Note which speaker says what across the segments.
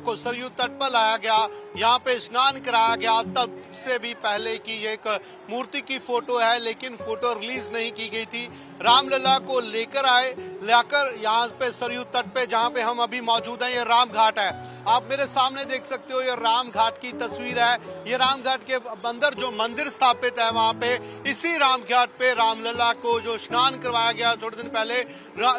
Speaker 1: को सरयू तट पर लाया गया, यहाँ पे स्नान कराया गया, तब से भी पहले की एक मूर्ति की फोटो है, लेकिन फोटो रिलीज नहीं की गई थी। रामलला को लाकर यहाँ पे सरयू तट पे जहाँ पे हम अभी मौजूद हैं, ये राम घाट है। आप मेरे सामने देख सकते हो, ये राम घाट की तस्वीर है। ये राम घाट के अंदर जो मंदिर स्थापित है, वहाँ पे इसी राम घाट पे रामलला को जो स्नान करवाया गया थोड़े दिन पहले,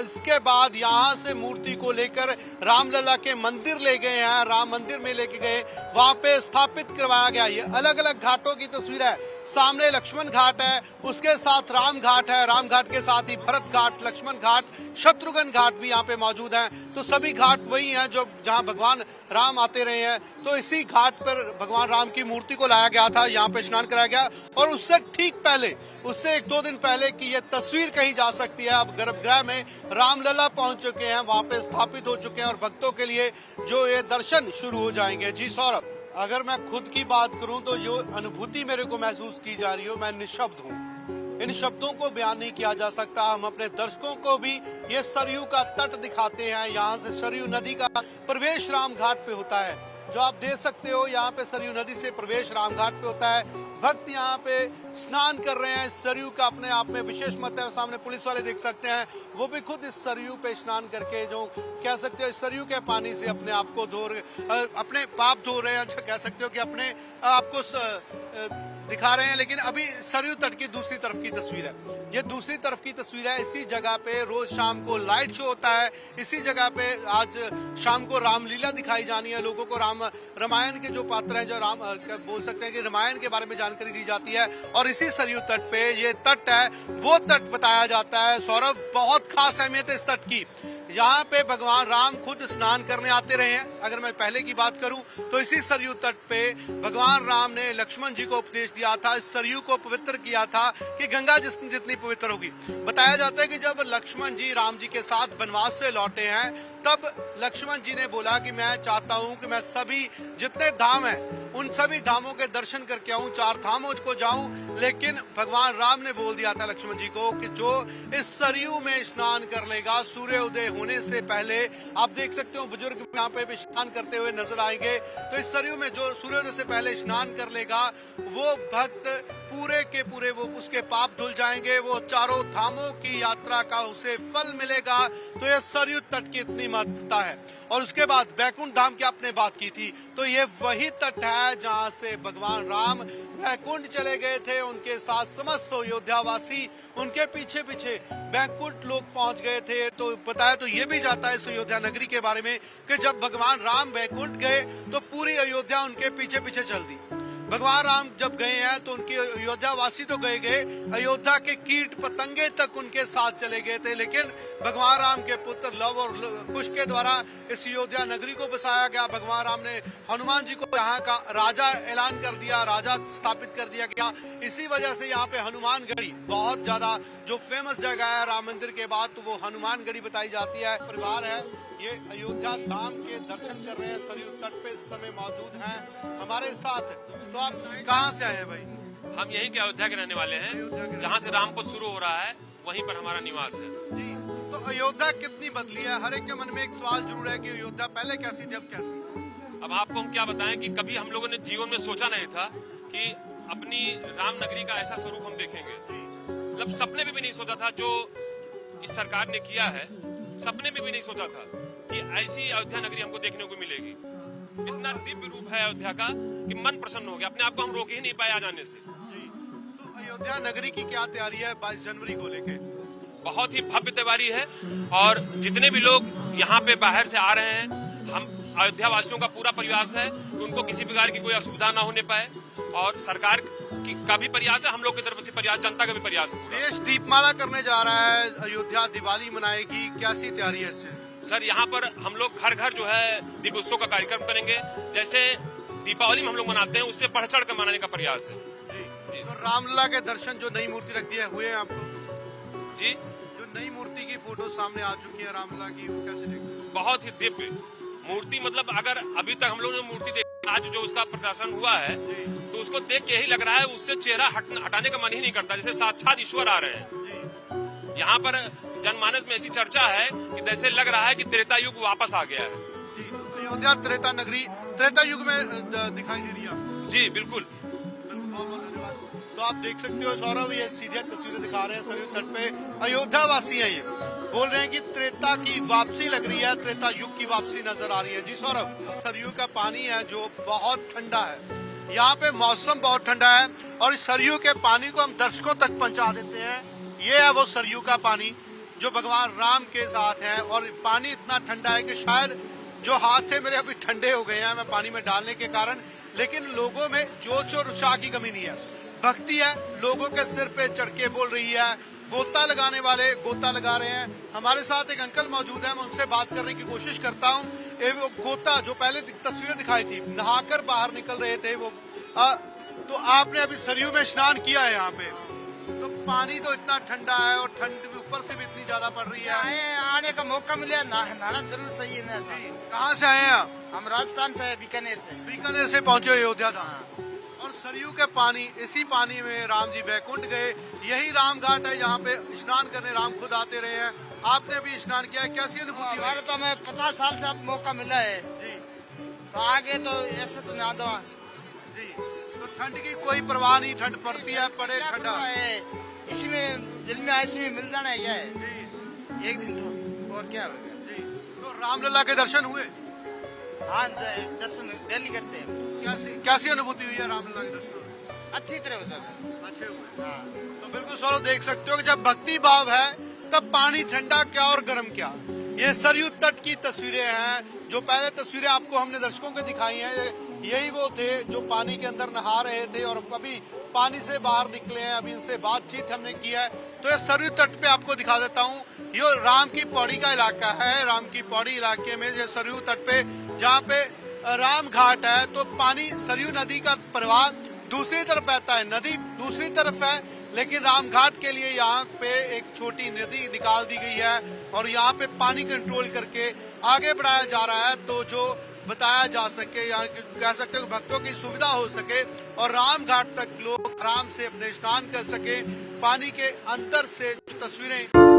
Speaker 1: इसके बाद यहाँ से मूर्ति को लेकर रामलला के मंदिर ले गए हैं, राम मंदिर में लेके गए, वहाँ पे स्थापित करवाया गया। ये अलग अलग घाटों की तस्वीर है। सामने लक्ष्मण घाट है, उसके साथ राम घाट है, राम घाट के साथ ही भरत घाट, लक्ष्मण घाट, शत्रुघ्न घाट भी यहाँ पे मौजूद हैं। तो सभी घाट वही हैं जो जहाँ भगवान राम आते रहे हैं। तो इसी घाट पर भगवान राम की मूर्ति को लाया गया था, यहाँ पे स्नान कराया गया। और उससे ठीक पहले, उससे 1-2 दिन पहले की ये तस्वीर कही जा सकती है। अब गर्भगृह में रामलला पहुंच चुके हैं, वहाँ पे स्थापित हो चुके हैं और भक्तों के लिए जो ये दर्शन शुरू हो जाएंगे। जी सौरभ, अगर मैं खुद की बात करूं तो जो अनुभूति मेरे को महसूस की जा रही हो, मैं निशब्द हूं। इन शब्दों को बयान नहीं किया जा सकता। हम अपने दर्शकों को भी ये सरयू का तट दिखाते हैं। यहाँ से सरयू नदी का प्रवेश राम घाट पे होता है, जो आप देख सकते हो। यहाँ पे सरयू नदी से प्रवेश राम घाट पे होता है। भक्त यहाँ पे स्नान कर रहे हैं। सरयू का अपने आप में विशेष महत्व है। सामने पुलिस वाले देख सकते हैं, वो भी खुद इस सरयू पे स्नान करके, जो कह सकते हो सरयू के पानी से अपने आप को अपने पाप धो रहे हैं, कह सकते हो कि अपने आप को दिखा रहे हैं। लेकिन अभी सरयू तट की दूसरी तरफ की तस्वीर है। ये दूसरी तरफ की तस्वीर है। इसी जगह पे रोज शाम को लाइट शो होता है। इसी जगह पे आज शाम को रामलीला दिखाई जानी है। लोगों को रामायण के जो पात्र हैं, जो राम बोल सकते हैं कि रामायण के बारे में जानकारी दी जाती है। और इसी सरयू तट पे ये तट है, वो तट बताया जाता है। सौरभ, बहुत खास अहमियत है इस तट की। यहाँ पे भगवान राम खुद स्नान करने आते रहे हैं। अगर मैं पहले की बात करूं तो इसी सरयू तट पे भगवान राम ने लक्ष्मण जी को उपदेश दिया था, इस सरयू को पवित्र किया था कि गंगा जितनी पवित्र होगी। बताया जाता है कि जब लक्ष्मण जी राम जी के साथ वनवास से लौटे हैं, तब लक्ष्मण जी ने बोला कि मैं चाहता हूं कि मैं सभी जितने धाम हैं उन सभी धामों के दर्शन करके आऊं, 4 धामों को जाऊं। लेकिन भगवान राम ने बोल दिया था लक्ष्मण जी को कि जो इस सरयू में स्नान कर लेगा सूर्योदय होने से पहले, आप देख सकते हो बुजुर्ग यहाँ पे भी स्नान करते हुए नजर आएंगे। तो इस सरयू में जो सूर्योदय से पहले स्नान कर लेगा, वो भक्त पूरे के पूरे वो उसके पाप धुल जाएंगे, वो 4 धामों की यात्रा का उसे फल मिलेगा। तो ये सरयू तट की इतनी महत्ता है। और उसके बाद बैकुंठ धाम की आपने बात की थी, तो ये वही तट है जहाँ से भगवान राम बैकुंठ चले गए थे। उनके साथ समस्त अयोध्यावासी उनके पीछे पीछे बैकुंठ लोग पहुंच गए थे। तो बताया तो ये भी जाता है इस अयोध्या नगरी के बारे में कि जब भगवान राम बैकुंठ गए तो पूरी अयोध्या उनके पीछे पीछे चल दी। भगवान राम जब गए हैं तो उनके अयोध्या वासी तो गए, अयोध्या के कीट पतंगे तक उनके साथ चले गए थे। लेकिन भगवान राम के पुत्र लव और कुश के द्वारा इस अयोध्या नगरी को बसाया गया। भगवान राम ने हनुमान जी को यहाँ का राजा ऐलान कर दिया, राजा स्थापित कर दिया गया। इसी वजह से यहाँ पे हनुमानगढ़ी बहुत ज्यादा जो फेमस जगह है राम मंदिर के बाद, तो वो हनुमानगढ़ी बताई जाती है। परिवार है ये अयोध्या धाम के दर्शन कर रहे हैं, सरयू तट पे इस समय मौजूद हैं हमारे साथ। तो आप कहाँ से आए हैं भाई?
Speaker 2: हम यहीं के अयोध्या के रहने वाले हैं, जहाँ से रामपुर शुरू हो रहा है वहीं पर हमारा निवास है।
Speaker 1: जी, तो अयोध्या कितनी बदली है? हर एक के मन में एक सवाल जरूर है कि अयोध्या पहले कैसी थी, अब कैसी?
Speaker 2: अब आपको हम क्या बताएं कि कभी हम लोगों ने जीवन में सोचा नहीं था कि अपनी राम नगरी का ऐसा स्वरूप हम देखेंगे। मतलब सपने में भी नहीं सोचा था जो इस सरकार ने किया है, सपने में भी नहीं सोचा था कि ऐसी अयोध्या नगरी हमको देखने को मिलेगी। इतना दिव्य रूप है अयोध्या का कि मन प्रसन्न हो गया। अपने आप को हम रोक ही नहीं पाए आ जाने से।
Speaker 1: तो अयोध्या नगरी की क्या तैयारी है 22 जनवरी को लेके?
Speaker 2: बहुत ही भव्य तैयारी है और जितने भी लोग यहाँ पे बाहर से आ रहे हैं, हम अयोध्या वासियों का पूरा प्रयास है कि उनको किसी प्रकार की कोई असुविधा ना होने पाए। और सरकार का भी प्रयास है, हम लोग की तरफ से प्रयास, जनता का भी प्रयास है।
Speaker 1: देश दीपमाला करने जा रहा है, अयोध्या दिवाली मनाएगी, कैसी तैयारी है इससे?
Speaker 2: सर, यहाँ पर हम लोग घर घर जो है दीप उत्सव का कार्यक्रम करेंगे। जैसे दीपावली में हम लोग मनाते हैं, उससे बढ़ चढ़ कर मनाने का प्रयास है।
Speaker 1: जी। तो रामलला के दर्शन जो नई मूर्ति रख दी है हुए हैं आपको?
Speaker 2: जी,
Speaker 1: जो नई मूर्ति की फोटो सामने आ चुकी है रामलला की, वो कैसे देखते?
Speaker 2: बहुत ही दिव्य मूर्ति। मतलब अगर अभी तक हम लोग ने मूर्ति देखी, आज जो उसका प्रदर्शन हुआ है तो उसको देख के यही लग रहा है, उससे चेहरा हटाने का मन ही नहीं करता, जैसे साक्षात ईश्वर आ रहे हैं। यहाँ पर जनमानस में ऐसी चर्चा है कि जैसे लग रहा है कि त्रेता युग वापस आ गया है।
Speaker 1: अयोध्या त्रेता नगरी त्रेता युग में दिखाई दे रही है।
Speaker 2: जी बिल्कुल।
Speaker 1: बहुत बहुत धन्यवाद। तो आप देख सकते हो सौरभ, ये सीधे तस्वीरें दिखा रहे हैं सरयू तट पे, अयोध्या वासी हैं ये, बोल रहे हैं कि त्रेता की वापसी लग रही है, त्रेता युग की वापसी नजर आ रही है। जी सौरभ, सरयू का पानी है जो बहुत ठंडा है, यहाँ पे मौसम बहुत ठंडा है और इस सरयू के पानी को हम दर्शकों तक पहुंचा देते हैं। ये है वो सरयू का पानी जो भगवान राम के साथ है और पानी इतना ठंडा है कि शायद जो हाथ थे मेरे अभी ठंडे हो गए हैं मैं पानी में डालने के कारण, लेकिन लोगों में जोश और उत्साह की कमी नहीं है, भक्ति है, लोगों के सिर पे चढ़ के बोल रही है। गोता लगाने वाले गोता लगा रहे हैं। हमारे साथ एक अंकल मौजूद है, मैं उनसे बात करने की कोशिश करता हूँ। वो गोता जो पहले तस्वीरें दिखाई थी, नहाकर बाहर निकल रहे थे वो, तो आपने अभी सरयू में स्नान किया है यहाँ पे, तो पानी तो इतना ठंडा है और ठंड ऊपर से भी इतनी ज्यादा पड़ रही है,
Speaker 3: आने का मौका मिले नहाना जरूर सही है ना।
Speaker 1: कहाँ से आए हैं आप?
Speaker 3: हम राजस्थान से, बीकानेर से।
Speaker 1: बीकानेर से पहुंचे अयोध्या धाम। और सरयू के पानी, इसी पानी में राम जी बैकुंठ गए, यही राम घाट है जहाँ पे स्नान करने राम खुद आते रहे हैं। आपने भी स्नान किया है, कैसी अनुभूति हुई?
Speaker 3: हमारे तो हमें 50 साल से अब मौका मिला है
Speaker 1: जी
Speaker 3: तो आगे तो ऐसे तो ना दो
Speaker 1: जी। तो ठंड की कोई परवाह नहीं, ठंड पड़ती है, पड़े ठंडा
Speaker 3: है। इसमें दिल में ऐसे में मिल जाना है क्या है
Speaker 1: जी
Speaker 3: एक दिन तो, और क्या होगा।
Speaker 1: जी। तो रामलला के दर्शन हुए,
Speaker 3: हाँ दर्शन डेली करते हैं।
Speaker 1: कैसी अनुभूति हुई है रामलला के दर्शन?
Speaker 3: अच्छी तरह हो जाता
Speaker 1: अच्छे हुए।
Speaker 3: है। हाँ।
Speaker 1: तो बिल्कुल सौरभ देख सकते हो कि जब भक्ति भाव है तब पानी ठंडा क्या और गर्म क्या। ये सरयू तट की तस्वीरें हैं, जो पहले तस्वीरें आपको हमने दर्शकों को दिखाई हैं, यही वो थे जो पानी के अंदर नहा रहे थे और अभी पानी से बाहर निकले हैं, अभी इनसे बातचीत हमने की है। तो ये सरयू तट पे आपको दिखा देता हूँ, ये राम की पौड़ी का इलाका है, राम की पौड़ी इलाके में ये सरयू तट पे जहाँ पे राम घाट है, तो पानी सरयू नदी का प्रवाह दूसरी तरफ बहता है, नदी दूसरी तरफ है, लेकिन रामघाट के लिए यहाँ पे एक छोटी नदी निकाल दी गई है और यहाँ पे पानी कंट्रोल करके आगे बढ़ाया जा रहा है, तो जो बताया जा सके, यहाँ कह सकते हो भक्तों की सुविधा हो सके और रामघाट तक लोग आराम से अपने स्नान कर सके। पानी के अंदर से तस्वीरें